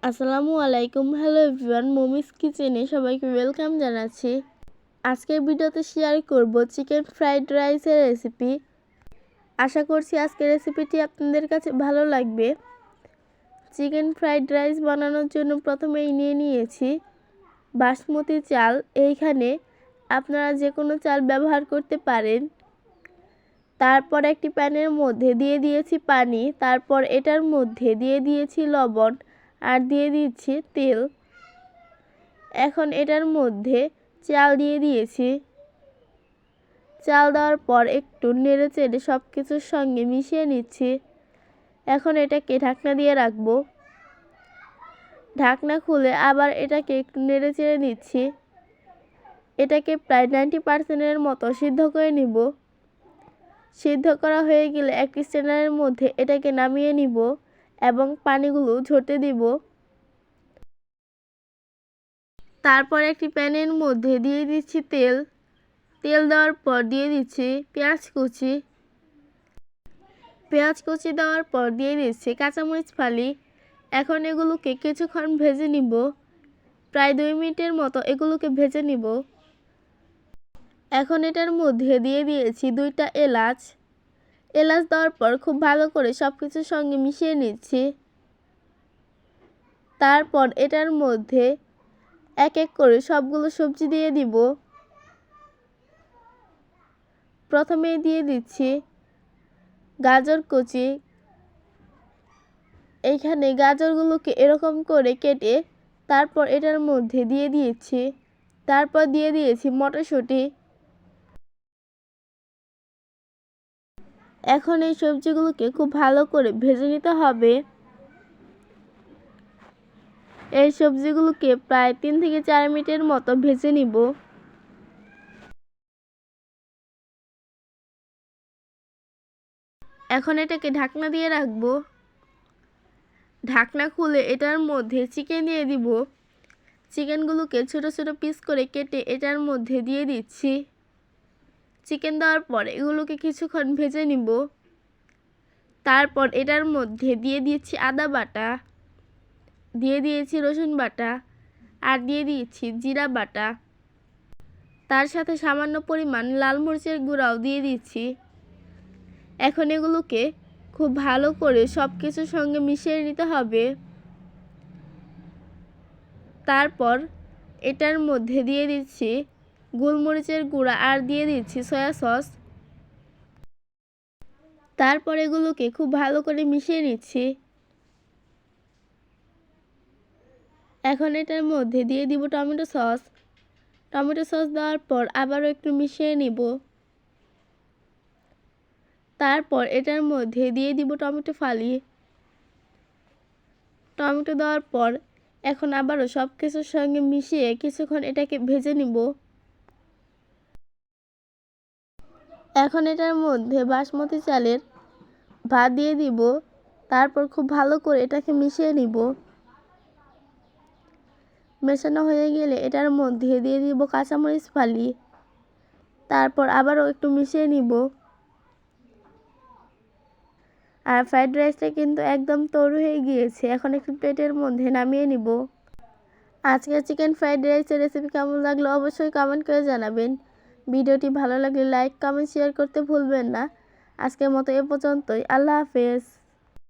আসসালামু আলাইকুম। Hello everyone, মমিস কিচেনে সবাইকে ওয়েলকাম জানাচ্ছি। আজকের ভিডিওতে শেয়ার করব চিকেন ফ্রাইড রাইসের রেসিপি। আশা করছি আজকের রেসিপিটি আপনাদের কাছে ভালো লাগবে। চিকেন ফ্রাইড রাইস বানানোর জন্য প্রথমেই নিয়ে নিয়েছি বাসমতি চাল। এইখানে আপনারা যে কোনো চাল ব্যবহার করতে পারেন। তারপর একটি প্যানের মধ্যে দিয়ে দিয়েছি পানি, তারপর এটার মধ্যে দিয়ে দিয়েছি লবণ আর দিয়ে দিচ্ছি তেল। এখন এটার মধ্যে চাল দিয়ে দিয়েছি। চাল দেওয়ার পর একটু নেড়ে চেড়ে সব কিছুর সঙ্গে মিশিয়ে নিচ্ছি। এখন এটাকে ঢাকনা দিয়ে রাখবো। ঢাকনা খুলে আবার এটাকে একটু নেড়ে চেড়ে নিচ্ছি। এটাকে প্রায় 90% মতো সিদ্ধ করে নিব। সিদ্ধ করা হয়ে গেলে একটি স্ট্রেনারের মধ্যে এটাকে নামিয়ে নিব এবং পানিগুলো ঝরতে দিব। তারপর একটি প্যানের মধ্যে দিয়ে দিচ্ছি তেল। তেল দেওয়ার পর দিয়ে দিচ্ছি পেঁয়াজ কুচি। পেঁয়াজ কুচি দেওয়ার পর দিয়ে দিচ্ছি কাঁচামরিচ ফালি। এখন এগুলোকে কিছুক্ষণ ভেজে নিব। প্রায় 2 মিনিটের মতো এগুলোকে ভেজে নিব। এখন এটার মধ্যে দিয়ে দিয়েছি 2টা এলাচ। এলাচ দেওয়ার পর খুব ভালো করে সব কিছুর সঙ্গে মিশিয়ে নিচ্ছি। তারপর এটার মধ্যে এক এক করে সবগুলো সবজি দিয়ে দিব। প্রথমেই দিয়ে দিচ্ছি গাজর কুচি। এইখানে গাজরগুলোকে এরকম করে কেটে তারপর এটার মধ্যে দিয়ে দিয়েছি। তারপর দিয়ে দিয়েছি মটরশুঁটি। এখন এই সবজিগুলোকে খুব ভালো করে ভেজে নিতে হবে। এই সবজিগুলোকে প্রায় 3 থেকে 4 মিনিটের মতো ভেজে নিব। এখন এটাকে ঢাকনা দিয়ে রাখবো। ঢাকনা খুলে এটার মধ্যে চিকেন দিয়ে দিব। চিকেনগুলোকে ছোট ছোট পিস করে কেটে এটার মধ্যে দিয়ে দিচ্ছি। চিকেন দেওয়ার পর এগুলোকে কিছুক্ষণ ভেজে নিব। তারপর এটার মধ্যে দিয়ে দিয়েছি আদা বাটা, দিয়ে দিয়েছি রসুন বাটা আর দিয়ে দিয়েছি জিরা বাটা। তার সাথে সামান্য পরিমাণ লাল মরিচের গুঁড়াও দিয়ে দিচ্ছি। এখন এগুলোকে খুব ভালো করে সব কিছুর সঙ্গে মিশিয়ে নিতে হবে। তারপর এটার মধ্যে দিয়ে দিচ্ছি গোলমরিচের গুঁড়া আর দিয়ে দিচ্ছি সয়া সস। তারপর এগুলোকে খুব ভালো করে মিশিয়ে নিচ্ছি। এখন এটার মধ্যে দিয়ে দিব টমেটো সস। টমেটো সস দেওয়ার পর আবারও একটু মিশিয়ে নিব। তারপর এটার মধ্যে দিয়ে দিব টমেটো ফালি। টমেটো দেওয়ার পর এখন আবারও সব কিছুর সঙ্গে মিশিয়ে কিছুক্ষণ এটাকে ভেজে নিব। এখন এটার মধ্যে বাসমতি চালের ভাত দিয়ে দিব। তারপর খুব ভালো করে এটাকে মিশিয়ে নিব। মেশানো হয়ে গেলে এটার মধ্যে দিয়ে দিব কাঁচামরিচ ফালি। তারপর আবারও একটু মিশিয়ে নিব। আর ফ্রাইড রাইসটা কিন্তু একদম তৈরি হয়ে গিয়েছে। এখন একটু প্লেটের মধ্যে নামিয়ে নিব। আজকের চিকেন ফ্রাইড রাইসের রেসিপি কেমন লাগলো অবশ্যই কমেন্ট করে জানাবেন। ভিডিওটি ভালো লাগলে লাইক কমেন্ট শেয়ার করতে ভুলবেন না। আজকের মতো এ পর্যন্তই। আল্লাহ হাফেজ।